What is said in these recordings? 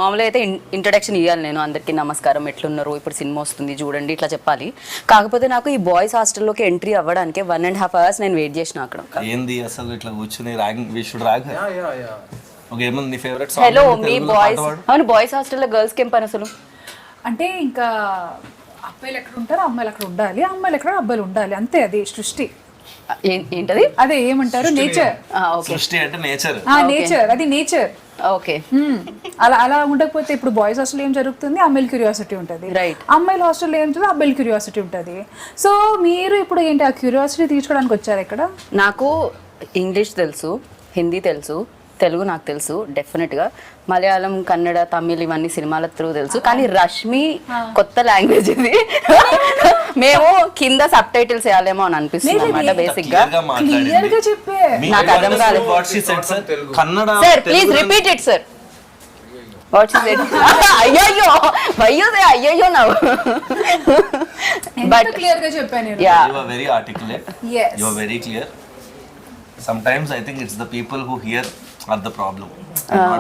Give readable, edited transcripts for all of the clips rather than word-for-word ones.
మామూలుగా అయితే ఇంట్రడక్షన్ ఇవ్వాలి, నేను అందరికీ నమస్కారం, ఎట్లున్నారు, ఇప్పుడు సినిమా వస్తుంది చూడండి ఇట్లా చెప్పాలి. కాకపోతే నాకు ఈ బాయ్స్ హాస్టల్లోకి ఎంట్రీ అవ్వడానికి 1.5 hours నేను వెయిట్ చేసిన అక్కడ. ఏంది అసలు ఇట్లా కూర్చుని ragging we should rag. Okay, ఏమంది నీ ఫేవరెట్ సాంగ్? హలో మీ బాయ్స్. అవును, బాయ్స్ హాస్టల్లో గర్ల్స్కి ఏం పని అసలు? అంటే ఇంకా అబ్బాయిలు ఎక్కడ ఉంటారు, అమ్మాయిలు అక్కడ ఉండాలి, అమ్మాయిలు ఎక్కడ అబ్బాయిలు ఉండాలి, అంతే. అది సృష్టి. ఏంటది? అదే ఏమంటారు, నేచర్. సృష్టి అంటే నేచర్. నేచర్, అది నేచర్. ఓకే, అలా ఉండకపోతే ఇప్పుడు బాయ్స్ హాస్టల్ ఏం జరుగుతుంది, అమ్మాయిల క్యూరియాసిటీ ఉంటుంది. రైట్. అమ్మాయిల హాస్టల్లో ఏం జరుగుతుంది, అబ్బాయిల క్యూరియాసిటీ ఉంటుంది. సో మీరు ఇప్పుడు ఏంటి ఆ క్యూరియాసిటీ తీర్చుకోవడానికి వచ్చారు ఇక్కడ? నాకు ఇంగ్లీష్ తెలుసు, హిందీ తెలుసు, తెలుగు నాకు తెలుసు డెఫినెట్గా, మలయాళం, కన్నడ, తమిళ్ ఇవన్నీ సినిమాల త్రూ తెలుసు. కానీ రష్మి కొత్త లాంగ్వేజ్ ఇది. మేము కింద సబ్ టైటిల్స్ వేయాలేమో అని అనిపిస్తుంది అనమాట బేసిక్ గా. నాకు అర్థం కాదు. Sir please repeat it sir. What is it? అయ్యయ్యో అయ్యయ్యో నా. బట్ క్లియర్ గా చెప్పాను. You are very articulate. Yes. You are very clear. Sometimes I think it's the people who hear are the problem.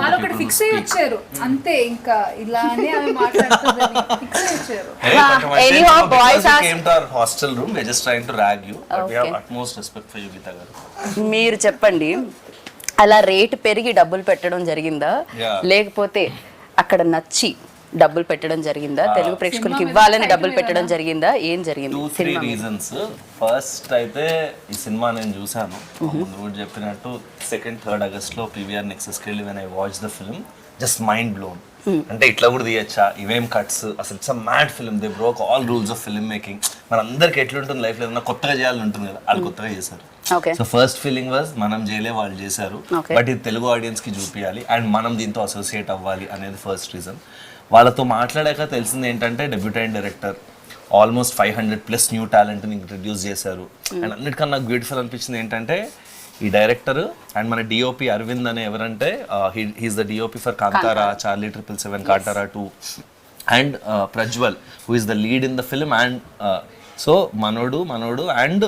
వాళ్ళు ఒకటి ఫిక్స్ అయ్యి వచ్చారు అంతే, ఇంకా ఇలానే అవి మాట్లాడుతుందని ఫిక్స్ అయ్యి వచ్చారు. Anyhow, boys came to our hostel room. We're just trying to rag you, but we have utmost respect for you, Geeta garu. మీరు చెప్పండి, అలా రేటు పెరిగి డబ్బులు పెట్టడం జరిగిందా, లేకపోతే అక్కడ నచ్చి డబ్బులు పెట్టడం జరిగిందా, తెలుగు ప్రేక్షకులకి ఇవ్వాలని డబ్బులు పెట్టడం జరిగిందా, ఏం జరిగింది? 2-3 reasons. ఫస్ట్ అయితే ఈ సినిమా నేను చూసాను ముందు కూడా చెప్పినట్టు 2nd, 3rd August పీవీఆర్ నెక్సెస్కి వెళ్ళి when I watch the film just mind blown. అంటే ఇట్లా కూడా తీయచ్చా, ఇవేం కట్స్, అసలు it's a mad film. They broke all rules of film making. మన అందరికి ఎట్లుంటుంది లైఫ్లో, ఏదైనా కొత్తగా చేయాలని ఉంటుంది కదా, వాళ్ళు కొత్తగా చేశారు. సో ఫస్ట్ ఫీలింగ్ వాజ్ మనం చేయలే, వాళ్ళు చేశారు, బట్ ఇది తెలుగు ఆడియన్స్ కి చూపించాలి అండ్ మనం దీంతో అసోసియేట్ అవ్వాలి అనేది ఫస్ట్ రీజన్. వాళ్ళతో మాట్లాడాక తెలిసింది ఏంటంటే డెబ్యూటెంట్ డైరెక్టర్, ఆల్మోస్ట్ 500+ న్యూ టాలెంట్ని ఇంట్రడ్యూస్ చేశారు. అండ్ అన్నిటికన్నా నాకు బ్యూటిఫుల్ అనిపించింది ఏంటంటే ఈ డైరెక్టర్ అండ్ మన డిఓపి అరవింద్ అనే ఎవరంటే he's the DOP for Kantara, Charlie 777, Kantara 2 and Prajwal who is the lead in the film. And so మనోడు అండ్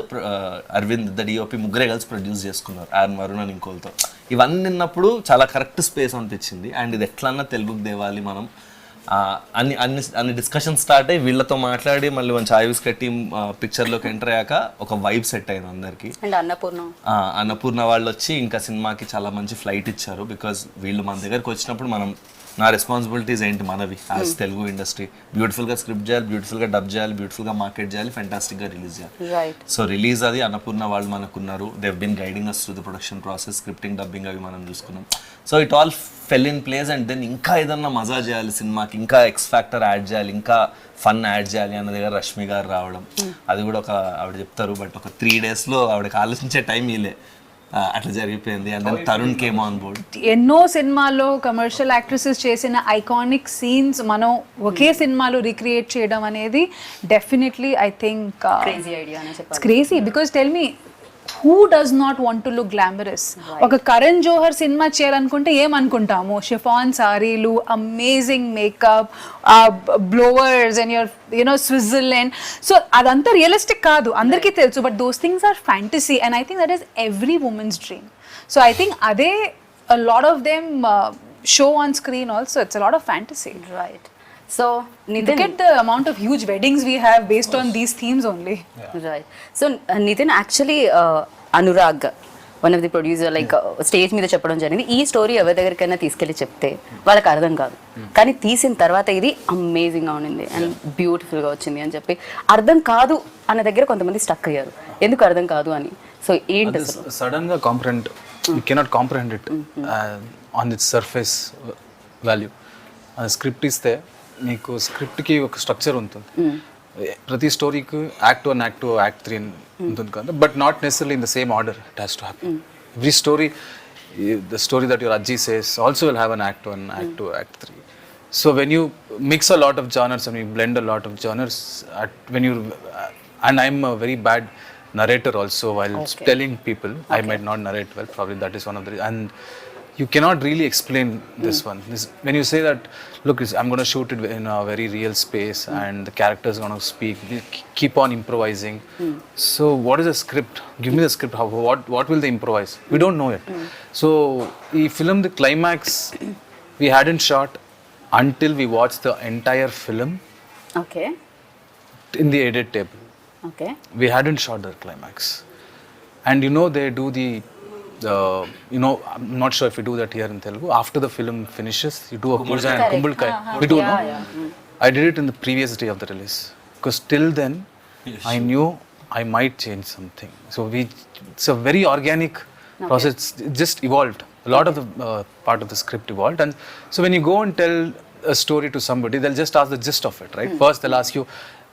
అరవింద్ ద డిఓపి ముగ్గురే కలిసి ప్రొడ్యూస్ చేసుకున్నారు, వరుణ్ అని ఇంకోలతో. ఇవన్నీ విన్నప్పుడు చాలా కరెక్ట్ స్పేస్ అనిపించింది. అండ్ ఇది ఎట్లన్నా తెలుగుకి దేవాలి మనం అన్ని డిస్కషన్ స్టార్ట్ అయ్యి వీళ్ళతో మాట్లాడి మళ్ళీ మంచి ఆయుస్ కట్టి పిక్చర్లోకి ఎంటర్ అయ్యాక ఒక వైబ్ సెట్ అయింది అందరికి. అన్నపూర్ణ వాళ్ళు వచ్చి ఇంకా సినిమాకి చాలా మంచి ఫ్లైట్ ఇచ్చారు. బికాజ్ వీళ్ళు మన దగ్గరికి వచ్చినప్పుడు నా రెస్పాన్సిబిలిటీస్ ఏంటి మనవి యాజ్ తెలుగు ఇండస్ట్రీ, బ్యూటిఫుల్గా స్క్రిప్ట్ చేయాలి, బ్యూటిఫుల్గా డబ్ చేయాలి, బ్యూటిఫుల్గా మార్కెట్ చేయాలి, ఫెంటాస్టిక్గా రిలీజ్ చేయాలి. సో రిలీజ్ అది అన్నపూర్ణ వాళ్ళు మనకున్నారు. They have been guiding us through the production process, scripting, dubbing అవి మనం చూసుకున్నాం. So it all fell in place. And then ఇంకా ఏదన్నా మజా చేయాలి సినిమాకి, ఇంకా ఎక్స్ ఫ్యాక్టర్ యాడ్ చేయాలి, ఇంకా ఫన్ యాడ్ చేయాలి అన్న దగ్గర రష్మి గారు రావడం, అది కూడా ఒక ఆవిడ చెప్తారు బట్ ఒక 3 daysలో ఆవిడకి ఆలోచించే టైం ఇలే, అట్లా జరిగిపోయింది. And then Tarun came on board. ఎన్నో సినిమాల్లో కమర్షియల్ యాక్ట్రెసెస్ చేసిన ఐకానిక్ సీన్స్ మనం ఒకే సినిమాలో రీక్రియేట్ చేయడం అనేది definitely I think crazy idea. It's crazy because tell me, who does not want to look glamorous? ఒక కరణ్ జోహర్ సినిమా చేయాలనుకుంటే ఏమనుకుంటాము, షిఫాన్ సారీలు, amazing makeup, blowers and your Switzerland. So అదంతా రియలిస్టిక్ కాదు, అందరికీ తెలుసు, but those things are fantasy and I think that is every woman's dream. So I think అదే a lot of them show on screen also. It's a lot of fantasy. Right. So Nitin, look at the amount of huge weddings we have based on these themes only. Right. So Nitin, actually Anurag, one of the producer, like stage మీద చెప్పడం జరిగింది, ఈ story ఎవరి దగ్గరికైనా తీసుకెళ్ళి చెప్తే వాళ్ళకి అర్థం కాదు, కానీ తీసిన తర్వాత ఇది అమేజింగ్గా ఉండింది అండ్ బ్యూటిఫుల్గా వచ్చింది అని చెప్పి. అర్థం కాదు అన్న దగ్గర కొంతమంది స్టక్ అయ్యారు, ఎందుకు అర్థం కాదు అని. సో ఏంటి సడన్ గా comprehend, you cannot comprehend it on it's surface value. Script ఇస్తే నీకు స్క్రిప్ట్కి ఒక స్ట్రక్చర్ ఉంటుంది, ప్రతి స్టోరీకి యాక్ట్ 1, యాక్ట్ 2, యాక్ట్ 3 ఉంటుంది కదా, but not necessarily in the same order it has to happen. Every story, the story that your అజ్జీ says also will have an act 1, act 2, act 3. So when you mix a lot of genres and you blend a lot of genres, when you and I'm a very bad narrator also while telling people. I might not narrate well, probably that is one of the, and you cannot really explain this one. When you say that, look, I'm going to shoot it in a very real space and the characters are going to speak, they keep on improvising. So what is the script? Give me the script. What will they improvise? We don't know it. So, this film, the climax, we hadn't shot. until we watch the entire film okay in the edit table. Okay We hadn't shot the climax. And you know, they do you know, I'm not sure if we do that here in Telugu. After the film finishes, you do a puja and kumbhalkai. We do, no? I did it in the previous day of the release. Because till then, I knew I might change something. So it's a very organic process. It just evolved. A lot of the part of the script evolved. And so when you go and tell a story to somebody, they'll just ask the gist of it, right? First, they'll ask you,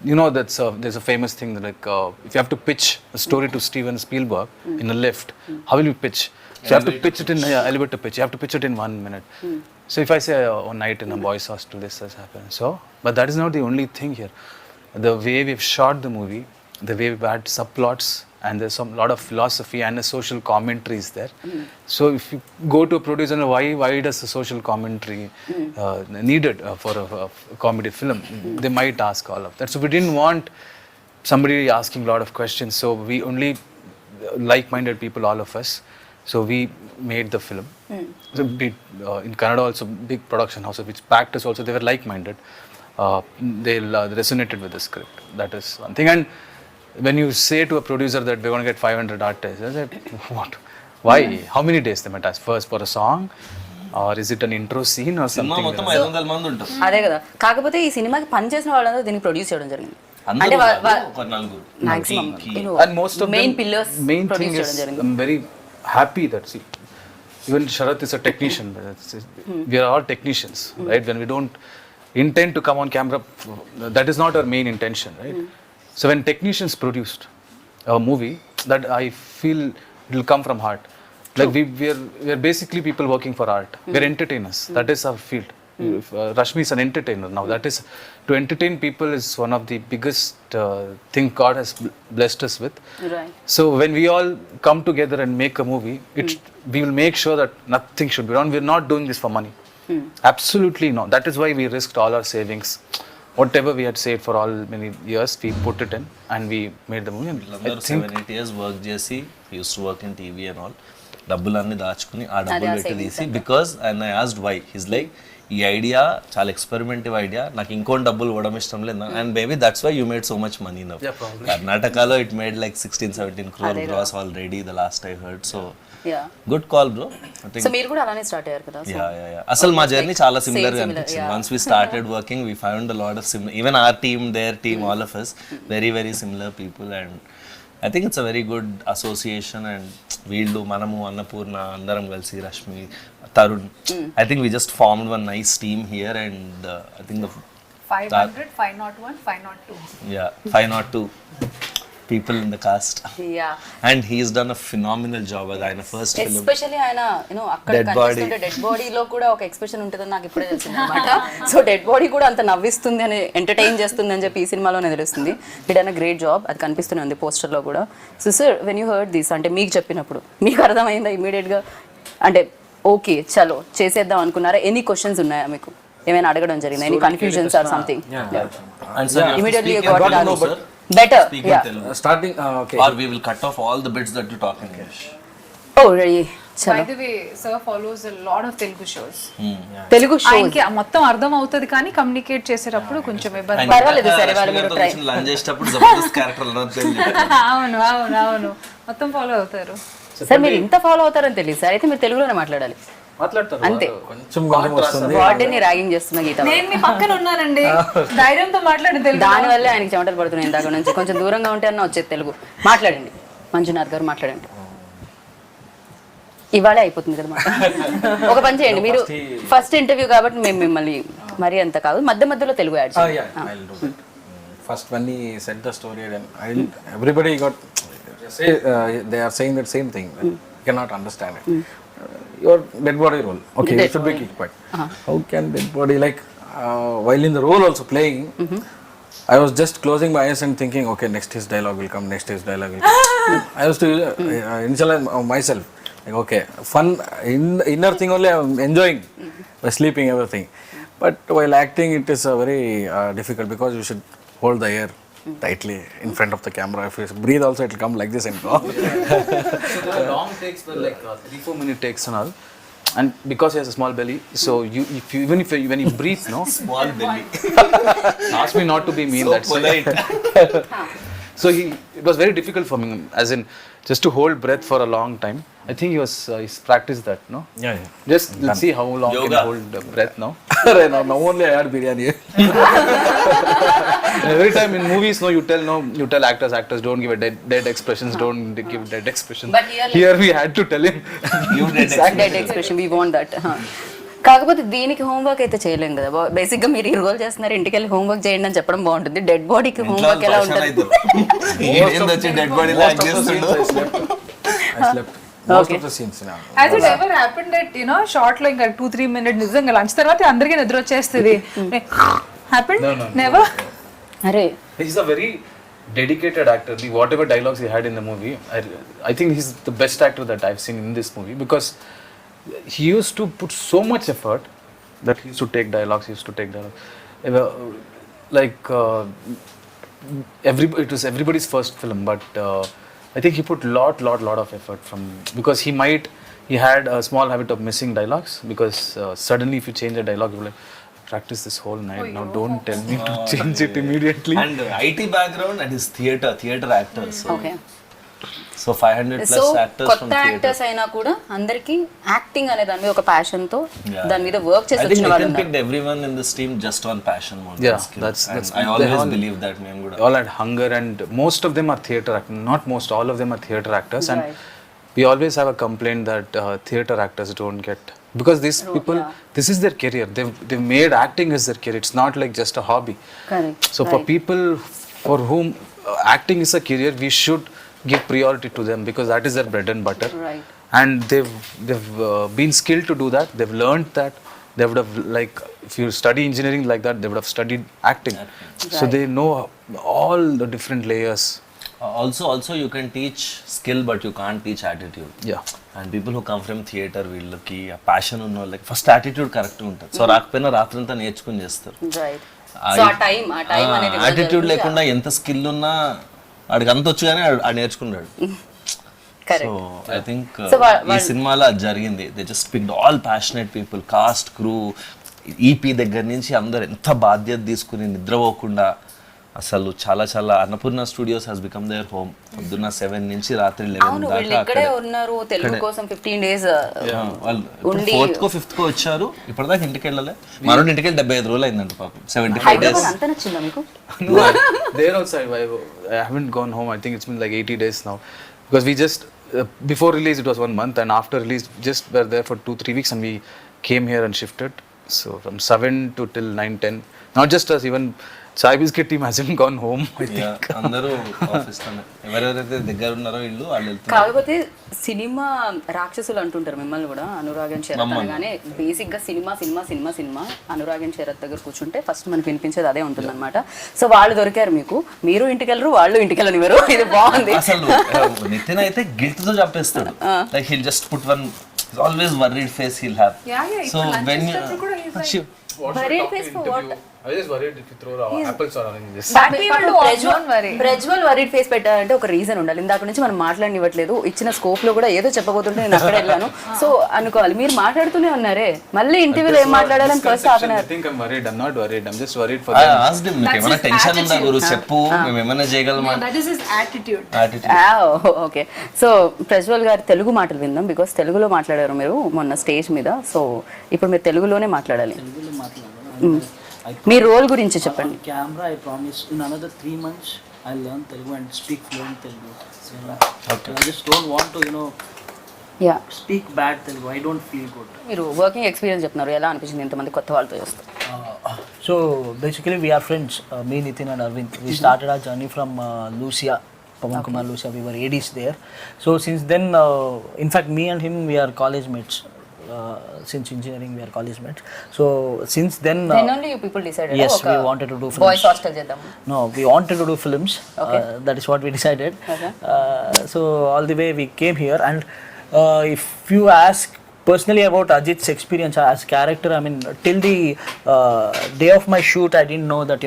you know, there's a famous thing that, like, if you have to pitch a story to Steven Spielberg in a lift, how will you pitch? So you have to pitch it in elevator pitch. You have to pitch it in 1 minute. So if I say one night in a boys' hostel, this has happened. So, but that is not the only thing here. The way we've shot the movie, the way we've had subplots, and there's some lot of philosophy and a social commentary is there. So if you go to a producer, why does the social commentary needed for a comedy film? They might ask all of that. So we didn't want somebody asking a lot of questions. So we only like-minded people, all of us. So we made the film. So in Kannada also, big production houses, which backed us also, they were like-minded. They resonated with the script. That is one thing. And when you say to a producer that we're going to get 500 artists, I said, what? Why? How many days they might ask? First for a song? Or is it an intro scene or cinema something? మొత్తం 500 మంది ఉంటారు. అదే కదా. కాకపోతే ఈ సినిమాకి పనిచేసిన వాళ్ళందరూ దీన్ని ప్రొడ్యూస్ చేయడం జరిగింది. అంటే అందరూ ఒక నలుగురు. Maximum And most of main them, pillars main thing produce చేయడం is, జరిగింది. I'm very happy that, see, even Sharath is a technician. We are all technicians, right? When we don't intend to come on camera, that is not our main intention, right? So when technicians produced a movie, that I feel it will come from heart. Like we are basically people working for art. We are entertainers. That is our field. Rashmi is an entertainer now. That is, to entertain people is one of the biggest thing God has blessed us with. Right. So when we all come together and make a movie, we will make sure that nothing should be wrong. We are not doing this for money. Absolutely not. That is why we risked all our savings. Whatever we had saved for all many years, we put it in and we made the movie. And I వీళ్ళందరూ think 7-8 years work చేసి use to work in TV and all డబ్బులన్నీ దాచుకుని ఆ డబ్బులు పెట్టి తీసి because and I asked why his like ఈ idea చాలా ఎక్స్పెరిమెంటివ్ ఐడియా, నాకు ఇంకోటి డబ్బులు ఇవ్వడం ఇష్టం లేదు, and maybe that's why you made so much money now. కర్ణాటకలో it made like 16-17 crore gross already the last I heard. So good call bro. So మీరు కూడా అలానే స్టార్ట్ అయ్యారు కదా. అసలు మా జర్నీ చాలా సిమిలర్ గా అనిపించింది. Once we started working we found a lot of similar, even our team, their team, all of us very very similar people. And I think it's a very good association. అండ్ వీళ్ళు, మనము, అన్నపూర్ణ అందరం కలిసి, Rashmi, Tarun, I think we just formed one nice team here. And I think 500, 501, 502. 502 people in the cast. And he's done a phenomenal job as ఆయన first film. Especially ఆయన అక్కడ కనిపిస్తుంటే dead బాడీలో కూడా ఒక ఎక్స్ప్రెషన్ ఉంటుందని నాకు ఇప్పుడే తెలిసింది అనమాట. సో డెడ్ బాడీ కూడా అంత నవ్విస్తుంది అని, ఎంటర్టైన్ చేస్తుంది అని చెప్పి ఈ సినిమాలోనే తెలుస్తుంది. It an a great job. అది కనిపిస్తూనే ఉంది పోస్టర్లో కూడా. So sir, when you heard this, అంటే మీకు చెప్పినప్పుడు మీకు అర్థమైందా ఇమీడియట్గా? అంటే ఓకే చలో చేసేద్దాం అనుకున్నారా? ఎనీ క్వశ్చన్స్ ఉన్నాయా మీకు? ఏమైనా అడగడం జరిగిందా? Any confusions or something? Immediately got it answer. Better, starting okay, or we will cut off all the bits that you talk in English. Oh really? By the way, sir follows a lot of Telugu shows. Telugu shows ఆయనకి మొత్తం అర్థం అవుతుంది కానీ communicate చేసేటప్పుడు కొంచెం ఇబ్బంది. పర్వాలేదు సరే, వాళ్ళు మీరు ట్రై లంచ్ చేసేటప్పుడు జబర్దస్త్ క్యారెక్టర్ అవును అవును అవును మొత్తం ఫాలో అవుతారు. సార్ మీరు ఇంత ఫాలో అవుతారని తెలియదు సార్. అయితే మీరు తెలుగులోనే మాట్లాడాలి. అంతే. వాటిని ర్యాగింగ్ చేస్తున్నా గీత. నేను మీ పక్కన ఉన్నానండి, ధైర్యంతో మాట్లాడి తెలుగు. దానివల్ల ఆయనకి చెమటలు పడుతున్నాయి ఇందాక నుంచి. కొంచెం దూరంగా ఉంటే అన్న వచ్చేది తెలుగు. మాట్లాడండి మంజునాథ్ గారు, మాట్లాడండి. ఇవాళే అయిపోతుంది కదా మాట. ఒక పని చేయండి, మీరు ఫస్ట్ ఇంటర్వ్యూ కాబట్టి మేము మిమ్మల్ని మరీ అంత కాదు, మధ్య మధ్యలో తెలుగు యాడ్ చేయండి. First when he said the story, and everybody got they are saying that same thing. You cannot understand it. Your dead body role. Okay, you should be kicked back. How can dead body, like while in the role also playing, I was just closing my eyes and thinking, okay, next his dialogue will come, next his dialogue will come. I was to initialize myself. Like, okay, fun, inner thing only I'm enjoying by sleeping, everything. But while acting, it is very difficult because you should hold the air tightly in front of the camera. If you breathe also, it will come like this and go. Long takes were like 3-4 minute takes and all. and because he has a small belly, so when you breathe, no, Small belly. ask me not to be mean. So That's polite. so it was very difficult for me, as in just to hold breath for a long time. I think he's practiced that, no? Yeah. Just let's see how long Yoga. can hold breath now. Now only I had biryani. Every time in movies, no, you tell actors don't give a dead expressions, don't give dead expressions. But here, we had to tell him. You did dead expression we want that. కాకపోతే దీనికి homework అయితే చేయలేం కదా. Basic గా మీరు ఈ role చేస్తున్నారు, ఇంటికి వెళ్ళి హోంవర్క్ చేయండి అని చెప్పడం బాగుంటుంది. డెడ్ బాడీకి హోంవర్క్ ఎలా ఉంటుంది? వచ్చి డెడ్ బాడీ లాగ్ చేస్తుండు. I slept. Most of the scenes now. Has it ever happened that, you know, short లో ఇంకా 2-3 minutes నిజంగా లంచ్ తర్వాత అందరికీ నిద్ర వచ్చేస్తుంది? Happened? No. Never? అరే He's a very dedicated actor. Whatever dialogues he had in the movie, I think he's the best actor that I've seen in this movie, because he used to put so much effort that he used to take dialogues. Like it was everybody's first film, but I think he put lot of effort because he had a small habit of missing dialogues, because suddenly if you change a dialogue, you're like, practice this whole night. Now don't tell me to change it immediately. And IT background and his theater actor. Okay. So 500 so plus actors from కొత్త theater. Actors అయినా కూడా అందరికి acting అనే దాని మీద ఒక passion తో Yeah. దాని మీద వర్క్ చేసి I think వచ్చిన వాళ్ళు Nitin ఉన్నారు. picked everyone in this team just on passion more Yeah, than skill. that's- And I they always all- believe that మేము కూడా. They all had hunger, and most of them are theater actors. Not most, all of them are theater actors. And Right. we always have a complaint that theater actors don't get, because these people, this is their career. They've made acting as their career. It's not like just a hobby. Correct. So for people for whom acting is a career, we should give priority to them, because that is their bread and butter. Right. And they've been skilled to do that. They've learned that. They would have, like, if you study engineering like that, they would have studied acting. So Right. they know all the different layers. Also you can teach skill but you can't teach attitude. Yeah. And people who come from theater, వీళ్ళకి ఆ passion ఉన్న వాళ్ళకి first attitude correct ఉంటుంది. So రాకపోయినా రాత్రంతా నేర్చుకుని చేస్తారు. Right. So ఆ టైం అనేది యాటిట్యూడ్ లేకుండా ఎంత స్కిల్ ఉన్నా వాడికి అంత వచ్చు కానీ ఆడు నేర్చుకున్నాడు. So correct. I think So, ఈ సినిమాలో అది జరిగింది. They just picked all passionate people, cast, crew, EP దగ్గర నుంచి అందరు ఎంత బాధ్యత తీసుకుని నిద్రపోకుండా అసలు చాలా Annapurna Studios has become their home. పొద్దున్న 7 నుంచి రాత్రి 11 అవును, వీళ్ళు దాకా ఇక్కడే అక్కడే. ఉన్నారు తెలుగు కోసం 15 days. వాళ్ళు ఉండి 4th కో 5th కో వచ్చారు. ఇప్పటిదాకా ఇంటికి వెళ్ళలే. మనోడు ఇంటికి వెళ్ళి 75 రోజులు అయిందంట పాపం. 75 హైదరాబాద్ days. అంత నచ్చిందా మీకు? No, there also I haven't gone home. I think it's been like 80 days now, because we just before release it was 1 month, and after release just were there for 2-3 weeks, and we came here and shifted. So from 7 to till 9-10, not just us, even Chai Biscuit team hasn't gone home, I think. Yeah, అందరూ office లోనే. ఎవరెవరైతే దగ్గర ఉన్నారో ఇల్లు వాళ్ళు వెళ్తున్నారు. కాకపోతే cinema రాక్షసులు అంటుంటారు మిమ్మల్ని కూడా. అనురాగన్ శరత్ అనగానే బేసిక్ గా సినిమా అనురాగన్ శరత్ దగ్గర కూర్చుంటే ఫస్ట్ మనకు వినిపించేది అదే ఉంటుంది అనమాట. సో వాళ్ళు దొరికారు మీకు, మీరు ఇంటికి వెళ్ళరు, వాళ్ళు ఇంటికి వెళ్ళనివ్వరు. ఇది బాగుంది. అసలు నితిన్ అయితే గిల్ట్ తో చెప్పేస్తాడు. Like he'll just put one always worried face he'll have. So when Worried face for what? I was just worried if you throw apples or oranges. Prajwal worried face పెట్టాలంటే ఒక రీజన్ ఉండాలి. ఇందాక నుంచి మనం మాట్లాడనివ్వట్లేదు. ఇచ్చిన స్కోప్ లో కూడా ఏదో చెప్పబోతుంటే నేను అక్కడ వెళ్ళాను. సో అనుకోవాలి, మీరు మాట్లాడుతూనే ఉన్నారే. మళ్ళీ ఇంటర్వ్యూలో ఏం మాట్లాడాలని first half an hour. I think I'm worried. I'm not worried. I'm just worried for I them. asked him, నీకు ఏమైనా టెన్షన్ ఉందా గురు, చెప్పు, మేము ఏమైనా చేయగలమా. That is his attitude. Okay. So Prajwal గారి తెలుగు మాటలు విందాం, బికాస్ తెలుగులో మాట్లాడారు మీరు మొన్న స్టేజ్ మీద. సో ఇప్పుడు మీరు తెలుగులోనే మాట్లాడాలి. మీ రోల్ గురించి చెప్పండి. Camera, I promise in another 3 months I'll learn Telugu and speak fluent Telugu. Okay. I just don't want to, yeah, speak bad Telugu. I don't feel good. మీరు వర్కింగ్ ఎక్స్పీరియన్స్ చెప్తున్నారు, ఎలా అనిపించింది ఇంతమంది కొత్త వాళ్ళతో చేస్తారు? So basically we are friends, me, Nitin and Arvind. We started our journey from Lucia, Pawan Kumar Lucia. We were ADs there. So since then, in fact me and him, we are college mates. Since engineering we are college mates. So since then, Then only you people decided. yes, we wanted to do films. Boys hostel చేద్దాం. No, we wanted to do films. Okay. That is what we decided. Okay. So all the way we came here, and if you ask personally about Ajit's experience as character, I mean, till the day of my shoot, I didn't know that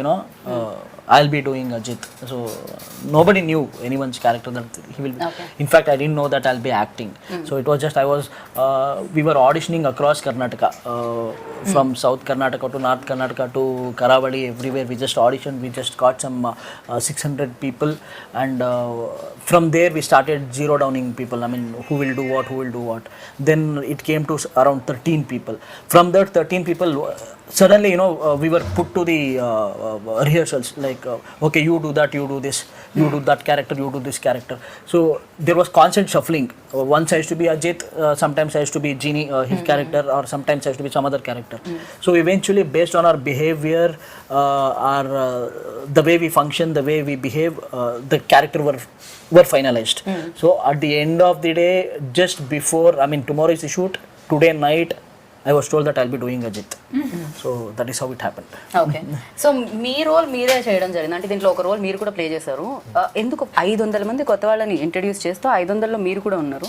I'll be doing Ajit. So nobody knew anyone's character that he will be. Okay. In fact, I didn't know that I'll be acting. So it was just we were auditioning across Karnataka, from South Karnataka to North Karnataka to Karavali, everywhere. We just auditioned. We just got some 600 people, and from there we started zero downing people. I mean, who will do what. Then it came to around 13 people. From that 13 people, suddenly, we were put to the rehearsals, like, okay, you do that, you do this, you do that character, you do this character. So there was constant shuffling. Once I used to be Ajit, sometimes I used to be Genie, his character, or sometimes I used to be some other character. So eventually, based on our behavior, the way we function, the way we behave, the character were finalized. So at the end of the day, just before, I mean, tomorrow is the shoot, today night, I was told that I'll be doing Ajit. So that is how it happened. Okay so మీ role మీరే చేయడం జరిగింది అంటే దీంట్లో ఒక role మీరు కూడా play చేశారు ఎందుకు 500 మంది కొత్త వాళ్ళని ఇంట్రడ్యూస్ చేస్తూ 500లో మీరు కూడా ఉన్నారు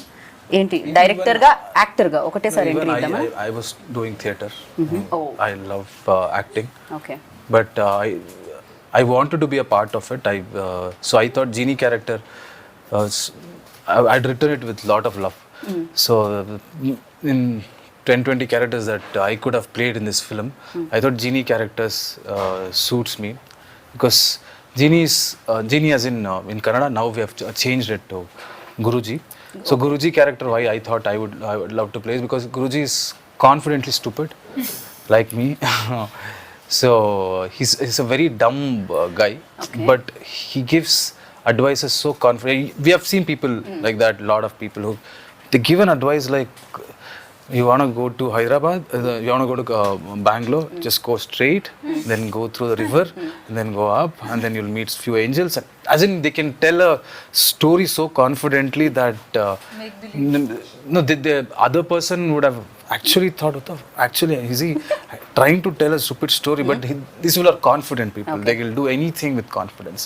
ఏంటి డైరెక్టర్ గా యాక్టర్ గా ఒకటేసారి ఎంట్రీ ఇద్దామా I was doing theatre. I love acting. Okay But I wanted to be a part of it. So I thought Genie character, I'd written it with lot of love. So in 10-20 characters that I could have played in this film, I thought Genie characters suits me because Genie as in Kannada, now we have changed it to Guruji. So Guruji character, why I thought I would love to play is because Guruji is confidently stupid like me. So he's a very dumb guy, but he gives advices so confident. We have seen people like that, lot of people who they give an advice like, you want to go to Hyderabad, you want to go to Bangalore, just go straight, then go through the river, and then go up, and then you'll meet few angels. As in, they can tell a story so confidently that the other person would have actually thought of, actually, is he trying to tell a stupid story? But these people are confident people. They will do anything with confidence.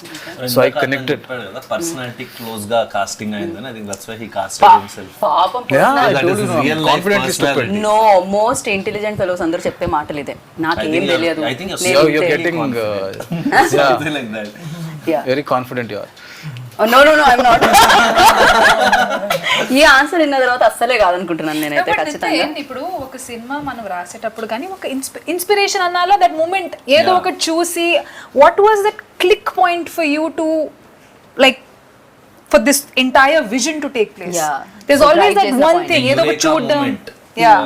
So I connected. Personality close ga casting ayindani. I think that's why he casted himself. పాపం Yeah, I That told is you, no, real life confidently stupid. personality. No most intelligent fellows అందరూ చెప్పే మాటలు ఇదే నాకేం తెలియదు I think you're నేను You're ఇంతే. getting Something like that. Yeah. very confident you are. No I'm not ఈ answer విన్న తర్వాత అస్సలే కాదనుకుంటున్నాను నేనైతే ఖచ్చితంగా ఇప్పుడు ఒక సినిమా మనం రాసేటప్పుడు కానీ ఒక ఇన్స్పిరేషన్ అన్నాలో దట్ మూమెంట్ ఏదో ఒకటి చూసి what was that click point for you to like for this entire vision to take place Yeah. There always that Right one point. Thing The ఏదో ఒకటి eureka చూడడం moment.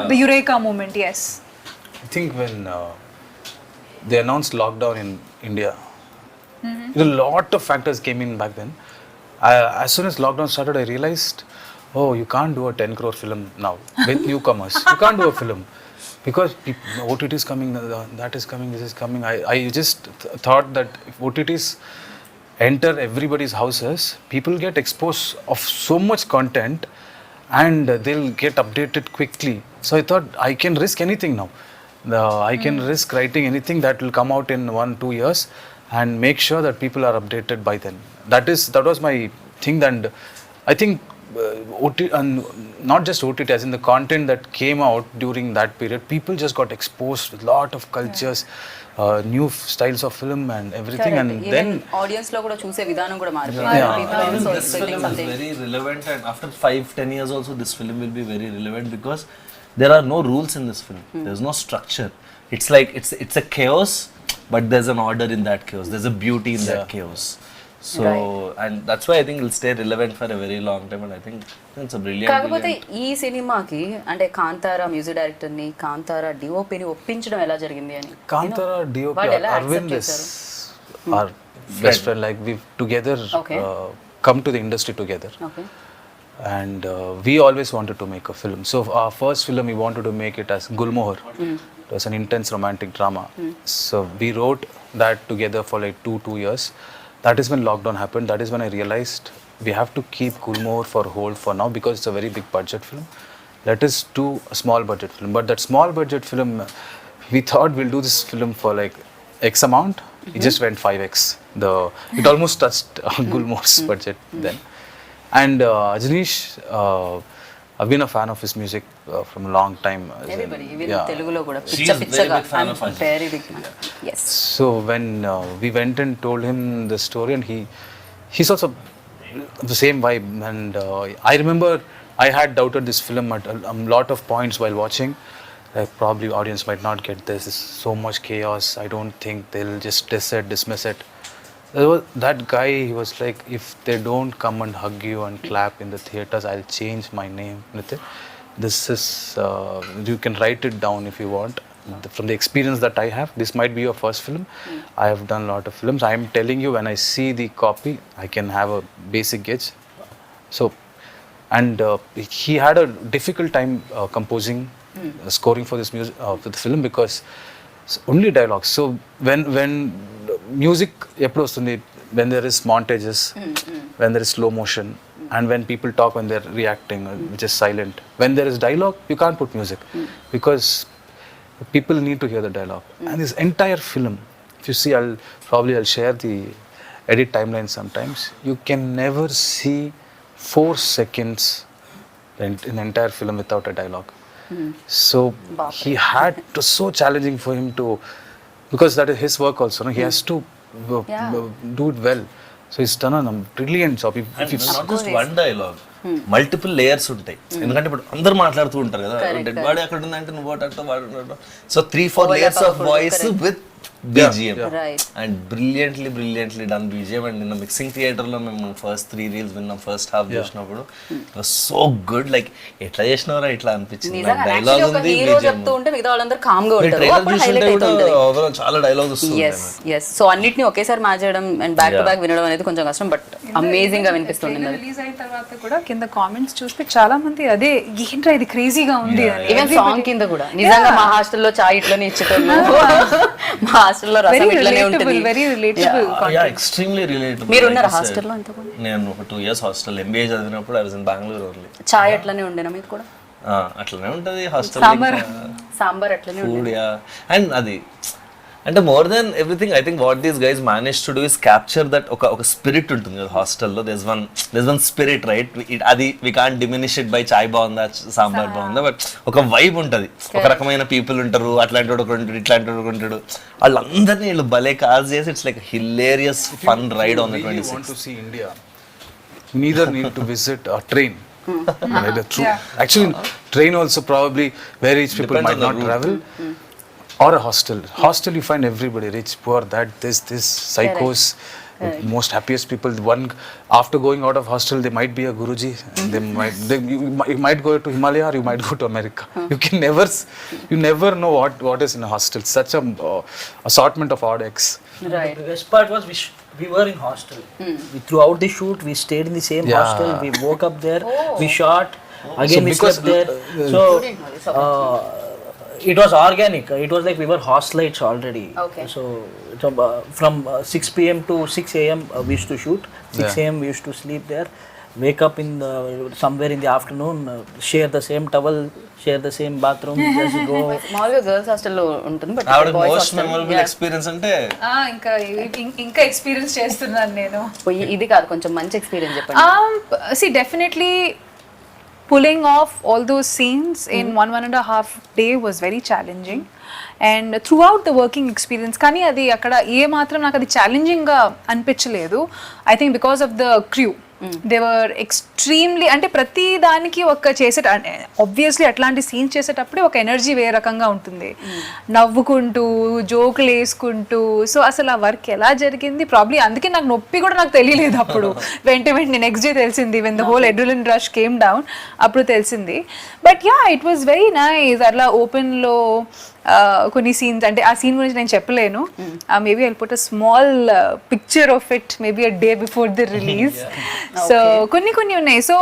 The eureka moment yes I think when they announced lockdown in India, a lot of factors came in back then. As soon as lockdown started, I realized, oh, you can't do a 10 crore film now with newcomers. You can't do a film because OTT is coming, that is coming, this is coming. I just thought that if OTTs enter everybody's houses, people get exposed of so much content and they'll get updated quickly. So I thought I can risk anything now. I can risk writing anything that will come out in 1-2 years and make sure that people are updated by then. That was my thing, and I think OTT, and not just OTT, as in the content that came out during that period, people just got exposed with lot of cultures, new styles of film and everything, and then audience లో కూడా చూసే విధానం కూడా I మారిపోయింది think this film is very relevant, and after 5-10 years also this film will be very relevant because there are no rules in this film. There's no structure. It's like it's a chaos, but there's an order in that chaos. There's a beauty in that chaos. So and that's why I think it'll stay relevant for a very long time, and I think it's a brilliant. కాకపోతే ఈ సినిమాకి అంటే Kantara music director ని కాంతారా డిఓపిని ఒప్పించడం ఎలా జరిగింది అని Kantara DOP వాళ్ళు ఎలా Arvind accept is our best friend. Like we've together Okay. come to the industry together. Okay And we always wanted to make a film. So our first film, we wanted to make it as Gulmohar. It was an intense romantic drama. So we wrote that together for like 2 years. That is when lockdown happened. That is when I realized we have to keep Gulmohar for hold for now because it's a very big budget film. Let us do a small budget film. But that small budget film, we thought we'll do this film for like X amount. It just went 5x. It almost touched Gulmohar's budget then. And Ajanish I've been a fan of his music from a long time. as in- everybody even yeah. తెలుగులో కూడా She పిచ్చ is very పిచ్చగా big fan of Ajay. Very big yes So when we went and told him the story, and he's also the same vibe. And I remember I had doubted this film at a lot of points while watching. Like probably audience might not get this. There's so much chaos. I don't think they'll just dismiss it. That guy, he was like, if they don't come and hug you and clap in the theaters, I'll change my name. Nitin. This is, you can write it down if you want. From the experience that I have, this might be your first film. I have done a lot of films. I am telling you, when I see the copy, I can have a basic gauge. So, and he had a difficult time composing, scoring for this music, for the film, because it's only dialogues. So when music ఎప్పుడు వస్తుంది, when there is montages, when there is slow motion, and when people talk when they're reacting, which is silent. When there is dialogue, you can't put music because people need to hear the dialogue. And this entire film, if you see, I'll share the edit timeline sometimes. You can never see 4 seconds in the entire film without a dialogue. So he had to, so challenging for him to, because that is his work also, no? He has to do it well. So he's done a brilliant job. And not just one dialogue, multiple layers ఉంటాయి. ఎందుకంటే ఇప్పుడు అందరు మాట్లాడుతూ ఉంటారు కదా, dead body అక్కడ ఉందంటే నువ్వు వాడు. So 3-4 layers of voice with BGM. Right. And brilliantly done BGM. And నిన్న మిక్సింగ్ థియేటర్ లో మేము ఫస్ట్ 3 రీల్స్ విన్నాం. ఫస్ట్ హాఫ్ చూసినప్పుడు it was so good. Like ఎట్లా చేసినవరా ఇట్లా అనిపించింది. డైలాగ్ ఉంది, హీరో BGM చెప్తూ ఉంటే మిగతా వాళ్ళందరూ కామ్ గా ఉంటారు. ట్రైలర్ అప్పుడు చూస్తుంటే హైలైట్ కూడా అవుతుంది. overall చాలా డైలాగ్ వస్తుంది. ఎస్ సో అన్నిటిని ఒకేసారి మార్చడం అండ్ బ్యాక్ టు బ్యాక్ వినడం అనేది కొంచెం కష్టం, బట్ అమేజింగ్ గా వినిపిస్తుంది. రిలీజ్ అయిన తర్వాత కూడా కింద కామెంట్స్ చూస్తే చాలా మంది అదే ఏంట్రా ఇది క్రేజీగా ఉంది అని. ఈవెన్ సాంగ్ కింద కూడా నిజంగా మా హాస్టల్లో చాయ్ ఇట్లనే ఇచ్చేటోళ్ళు, మా హాస్టల్లో రసం ఇట్లనే ఉంటుంది. Very relatable. Extremely relatable. మీరు ఉన్నారా హాస్టల్లో అంతకుముందు? నేను ఒక 2 years హాస్టల్ MBA చదివినప్పుడు I was in Bengaluru only. చాయ్ అట్లనే ఉండేనా మీకు కూడా? అట్లనే ఉంటుంది హాస్టల్. సాంబార్ అట్లనే ఫుడ్ అండ్ అది అంటే more then everything I think what these guys manage to do is capture that ఒక స్పిరిట్ ఉంటుంది కదా హాస్టల్లో. This one spirit right. అది we can't diminish it by చాయ్ బాగుందా సాంబార్ బాగుందా, బట్ ఒక వైబ్ ఉంటుంది. ఒక రకమైన పీపుల్ ఉంటారు, అట్లాంటి వాడు ఉంటాడు, ఇట్లాంటి వాడు ఉంటాడు. వాళ్ళందరినీ వీళ్ళు భలే కాజ్ చేసి it's like hilarious fun ride on the 26th. Want to see India, you neither need to visit a train. Actually, train also probably where rich people Depends might on the not route. travel, or a hostel. Hostel you find everybody, rich, poor, that this psychos, most happiest people. One after going out of hostel, they might be a guruji. You might go to Himalaya or you might go to America. You never know what is in a hostel. Such a assortment of odd eggs. Right. The best part was we were in hostel. Throughout the shoot, we stayed in the same Yeah. hostel. We woke up there. We shot. Again, So we because, slept there. It was organic. It was like we were hostelites already. Okay. So from 6 p.m. to 6 a.m. We used to shoot. 6 a.m. we used to sleep there. Wake up somewhere in the afternoon. Share the same towel. Share the same bathroom. Just go. మామూలుగా girls హాస్టల్లో ఉంటుంది, but ఆవిడ most memorable experience అంటే ఇంకా experience చేస్తున్నాను నేను. ఇది కాదు, కొంచెం మంచి ఎక్స్పీరియన్స్ చెప్పండి. See, definitely pulling off all those scenes in 1.5 day was very challenging. And throughout the working experience, కానీ అది అక్కడ ఏ మాత్రం నాకు అది ఛాలెంజింగ్గా అనిపించలేదు. I think because of the crew. They were extremely, అంటే ప్రతి దానికి ఒక ఆబ్వియస్లీ అట్లాంటి సీన్స్ చేసేటప్పుడే ఒక ఎనర్జీ వేరే రకంగా ఉంటుంది, నవ్వుకుంటూ జోకులు వేసుకుంటూ. సో అసలు ఆ వర్క్ ఎలా జరిగింది ప్రాబ్లీ అందుకే నాకు నొప్పి కూడా నాకు తెలియలేదు అప్పుడు. వెంటనే నెక్స్ట్ డే తెలిసింది, when the whole adrenaline rush came down, అప్పుడు తెలిసింది. But yeah, it was very nice. అట్లా ఓపెన్లో కొన్ని సీన్స్, అంటే ఆ సీన్ గురించి నేను చెప్పలేను. Maybe I'll put a small picture of it maybe a day before the release. So కొన్ని ఉన్నాయి. సో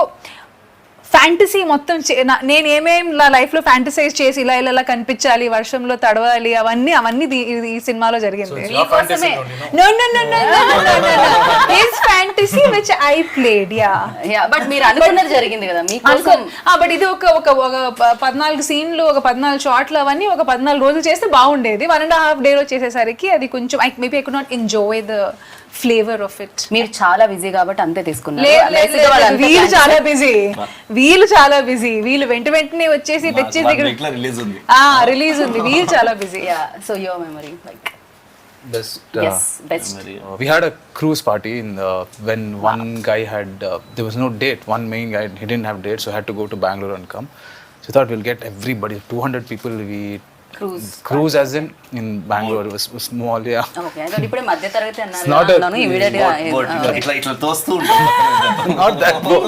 ఫ్యాంటసీ మొత్తం నేను ఏమేం నా లైఫ్లో ఫ్యాంటసైజ్ చేసి ఇలా కనిపించాలి, వర్షంలో తడవాలి, అవన్నీ ఈ సినిమాలో జరిగింది. His fantasy which I played. But మీరు అనుకున్నది జరిగింది కదా మీకోసం. బట్ ఇది ఒక 14 సీన్లు, ఒక 14 షాట్లు, అవన్నీ ఒక 14 రోజులు చేస్తే బాగుండేది. 1.5 day చేసేసరికి అది కొంచెం maybe I could not enjoy the flavour of it. మీరు చాలా బిజీ కాబట్టి అంతే తీసుకున్నారు. వీరు చాలా బిజీ. వీళ్ళు చాలా బిజీ, వీళ్ళు వెంటనే వచ్చేసి తెచ్చేసి ఇక్కడ రిలీజ్ ఉంది. రిలీజ్ ఉంది, వీళ్ళు చాలా busy. So your memory like Best. Best We had a cruise party when one guy had there was no date. One main guy, he didn't have date, so had to go to Bangalore and come. So thought we'll get everybody, 200 people. We cruise as in Bangalore. It was small, yeah. Okay అయితే ఇప్పుడే మధ్య తరగతి not a- అన్నాను immediate గా ఇట్లా తోస్తూ ఉంటుంది. Not that boat.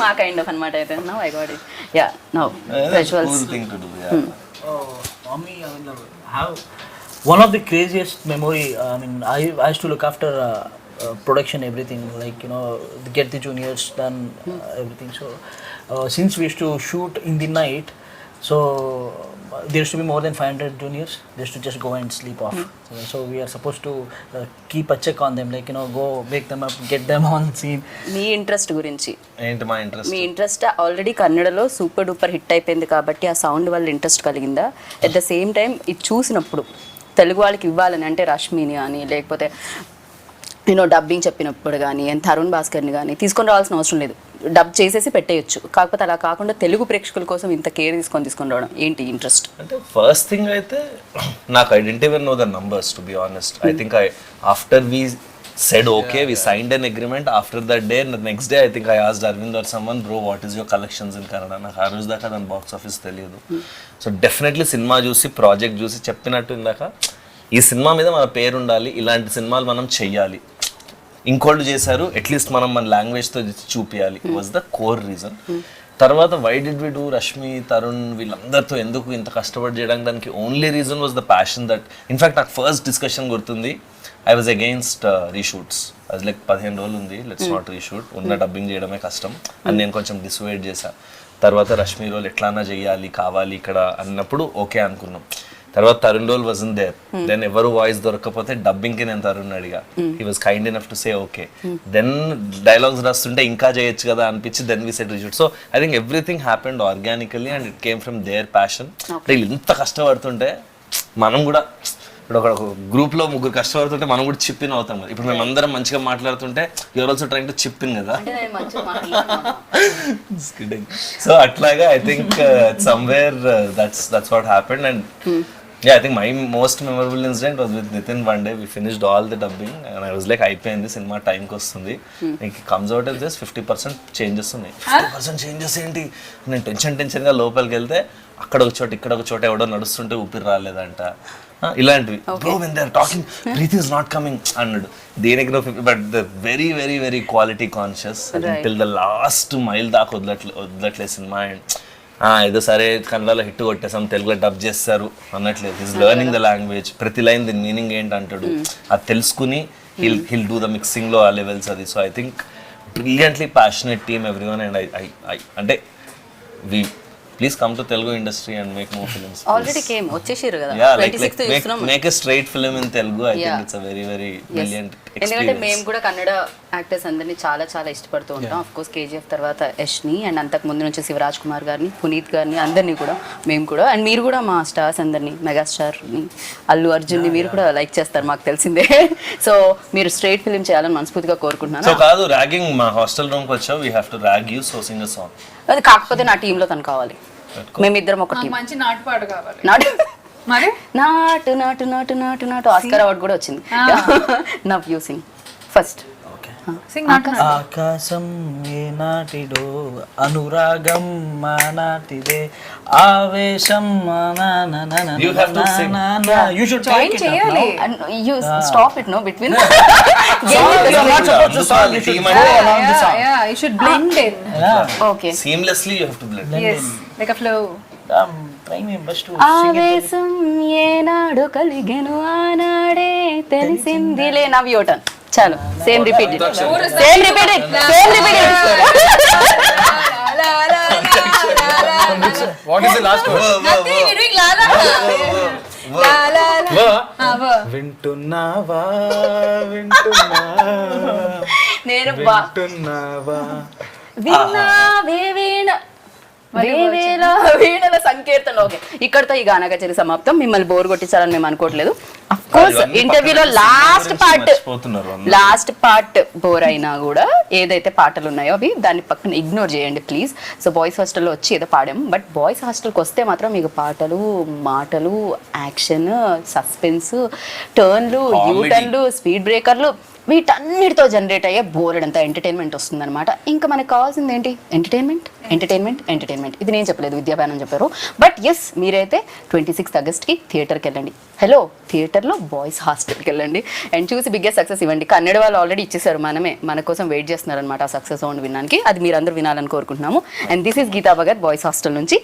మా kind of అన్నమాట అయితే now I got it yeah now visuals Cool thing to do, yeah. Mommy, I mean, have one of the craziest memory. I mean, I used to look after production, everything, like, you know, get the juniors done, everything. So since we used to shoot in the night, so there used to be more than 500 juniors. They used to just go and sleep off. So we are supposed to keep a check on them, like, you know, go wake them up, get them on scene. Me interest గురించి ఏంటి మా interest? మీ interest already కన్నడలో super duper hit అయిపోయింది కాబట్టి ఆ sound వల్ల interest కలిగిందా? At the same time ఇది చూసినప్పుడు తెలుగు వాళ్ళకి ఇవ్వాలని అంటే రష్మిని కానీ లేకపోతే నేను డబ్బింగ్ చెప్పినప్పుడు కానీ తరుణ్ భాస్కర్ని కానీ తీసుకొని రావాల్సిన అవసరం లేదు, డబ్ చేసేసి పెట్టేయచ్చు. కాకపోతే అలా కాకుండా తెలుగు ప్రేక్షకుల కోసం ఇంత కేర్ తీసుకొని రావడం ఏంటి ఇంట్రెస్ట్? అంటే ఫస్ట్ థింగ్ అయితే నాకు I don't even know the numbers to be honest. I think after we said okay, we signed an agreement. After that day, the next day I think I asked Arvind or someone, bro, what is your collections in Kannada? నాకు ఆ రోజు దాకా దాని box office తెలియదు. So definitely cinema చూసి project చూసి చెప్పినట్టు ఇందాక ఈ సినిమా మీద మన పేరు ఉండాలి, ఇలాంటి సినిమాలు మనం చెయ్యాలి, ఇంకోళ్ళు చేశారు అట్లీస్ట్ మనం మన లాంగ్వేజ్తో చూపించాలి వాజ్ ద కోర్ రీజన్. తర్వాత why did we do Rashmi, Tarun వీళ్ళందరితో ఎందుకు ఇంత కష్టపడి చేయడానికి దానికి only reason was the passion that in fact నాకు ఫస్ట్ డిస్కషన్ గుర్తుంది. I was against reshoots. అది లైక్ 15 రోజులు ఉంది, లెట్స్ నాట్ రీషూట్, ఉన్న డబ్బింగ్ చేయడమే కష్టం అని నేను కొంచెం డిసైడ్ చేశా. తర్వాత రష్మి రోల్ ఎట్లానా చేయాలి కావాలి ఇక్కడ అన్నప్పుడు ఓకే అనుకున్నాం. తర్వాత Tarun role wasn't there, then ఎవరు వాయిస్ దొరకకపోతే డబ్బింగ్కి నేను తరుణ్ అడిగా. He was kind enough to say okay. Then dialogues రాస్తుంటే ఇంకా చేయొచ్చు కదా అనిపించి then we said reshoot. So I think everything happened organically and it came from their passion. వీళ్ళు ఇంత కష్టపడుతుంటే మనం కూడా ఇప్పుడు ఒక గ్రూప్లో 3 కష్టపడుతుంటే మనం కూడా చిప్ ఇన్ అవుతాం కదా. ఇప్పుడు మేము అందరం మంచిగా మాట్లాడుతుంటే you're also trying to chip in కదా. సో అట్లాగా I think somewhere that's what happened. And yeah, I think my most memorable incident was with Nitin. One day we finished all the dubbing and I was like అయిపోయింది cinema టైంకి వస్తుంది, ఇంక comes out of this 50% changes ఉన్నాయి. 50% changes ఏంటి? నేను టెన్షన్గా లోపలికి వెళ్తే అక్కడ ఒక చోట ఇక్కడ ఒక చోట ఎవడో నడుస్తుంటే ఊపిరి రాలేదంట, ఇలాంటివి. Bro when they are talking breath is not coming అన్నాడు. దేనికి but the very very very quality conscious till the last mile దాకా వదలట్లేదు సినిమా. అండ్ ఏదో సరే కన్నడలో హిట్ కొట్టేసాం తెలుగులో డబ్ చేస్తారు అన్నట్లేదు. ఈజ్ లెర్నింగ్ ద లాంగ్వేజ్, ప్రతి లైన్ దీని మీనింగ్ ఏంటి అంటాడు, అది తెలుసుకుని హిల్ డూ ద మిక్సింగ్లో ఆ లెవెల్స్ అది. So I think brilliantly passionate team everyone. And I అంటే we please come to Telugu industry and make more films. Already came వచ్చేసారు కదా, yeah, like make a straight film in Telugu. I think it's a very very brilliant experience. ఎందుకంటే మేము కూడా Kannada actors అందరినీ చాలా చాలా ఇష్టపడుతూ ఉంటాం. ఆఫ్ కోర్స్ కేజీఎఫ్ తర్వాత యష్ని అండ్ అంతకు ముందు నుంచి శివరాజ్ కుమార్ గారిని, పునీత్ గారిని అందరినీ కూడా మేము కూడా, అండ్ మీరు కూడా మా స్టార్స్ అందరినీ, మెగాస్టార్ని, అల్లు అర్జున్ని మీరు కూడా లైక్ చేస్తారు మాకు తెలిసిందే. సో మీరు స్ట్రైట్ ఫిల్మ్ చేయాలని మనస్ఫూర్తిగా కోరుకుంటున్నాను. సో కాదు ర్యాగింగ్, మా హాస్టల్ రూమ్కి వచ్చావు, we have to rag you, so Singh a song. అది కాకపోతే నా టీంలో తను కావాలి, మేమిద్దరం ఒక టీం. మంచి నాటుపాడు కావాలి. నాటు మరి నాటు నాటు నాటు నాటు నాటు ఆస్కార్ అవార్డు కూడా వచ్చింది. Now you sing first. Singh నాటు. ఆకాశం ఏ నాటిదో, అనురాగం మా నాటిదే, ఆవేశం You have to sing. You should join take it up చేయాలి. now. And you stop it, no, between. You are not supposed to song, you should Team go అంటే along the song. Yeah, you should blend in. Yeah. Okay. seamlessly you have to blend. Yes, like a flow. I'm trying my best to sing it. ఆవేశం ఏనాడు కలిగెను ఆనాడే తెలిసిందిలే. Now your turn. చాలు, same repeat it, same repeat it, same repeat it. What is the last word? Nothing, we're doing la la la la la. వింటున్నావా వింటున్నావా నేను వింటున్నావా విన్నావే వీణ వేవేల వీణల సంకీర్తన. ఓకే, ఇక్కడతో ఈ గానా కచేరీ సమాప్తం. మిమ్మల్ని బోర్ కొట్టించాలని మేము అనుకోవట్లేదు. కోర్స్ ఇంటర్వ్యూలో మర్చిపోతున్నారు లాస్ట్ పార్ట్ బోర్ అయినా కూడా ఏదైతే పాటలు ఉన్నాయో అవి దాన్ని పక్కన ఇగ్నోర్ చేయండి ప్లీజ్. సో బాయ్స్ హాస్టల్లో వచ్చి ఏదో పాడాము, బట్ బాయ్స్ హాస్టల్కి వస్తే మాత్రం మీకు పాటలు, మాటలు, యాక్షన్, సస్పెన్స్, టర్న్లు, యూటర్న్లు, స్పీడ్ బ్రేకర్లు, వీటన్నిటితో జనరేట్ అయ్యే బోర్డంతా ఎంటర్టైన్మెంట్ వస్తుందన్నమాట. ఇంకా మనకు కావాల్సింది ఏంటి? Entertainment, entertainment, entertainment. ఇది నేను చెప్పలేదు, విద్యాభానం చెప్పారు. బట్ ఎస్, మీరైతే 26th ఆగస్ట్కి థియేటర్కి వెళ్ళండి. హలో, థియేటర్లో బాయ్స్ హాస్టల్కి వెళ్ళండి అండ్ చూసి బిగ్గెస్ట్ సక్సెస్ ఇవ్వండి. కన్నడ వాళ్ళు ఆల్రెడీ ఇచ్చేసారు, మన కోసం వెయిట్ చేస్తున్నారు అనమాట ఆ సక్సెస్ సౌండ్ వినడానికి. అది మీరందరూ వినాలని కోరుకుంటున్నాము. And this is Geeta Bhagat boys hostel నుంచి.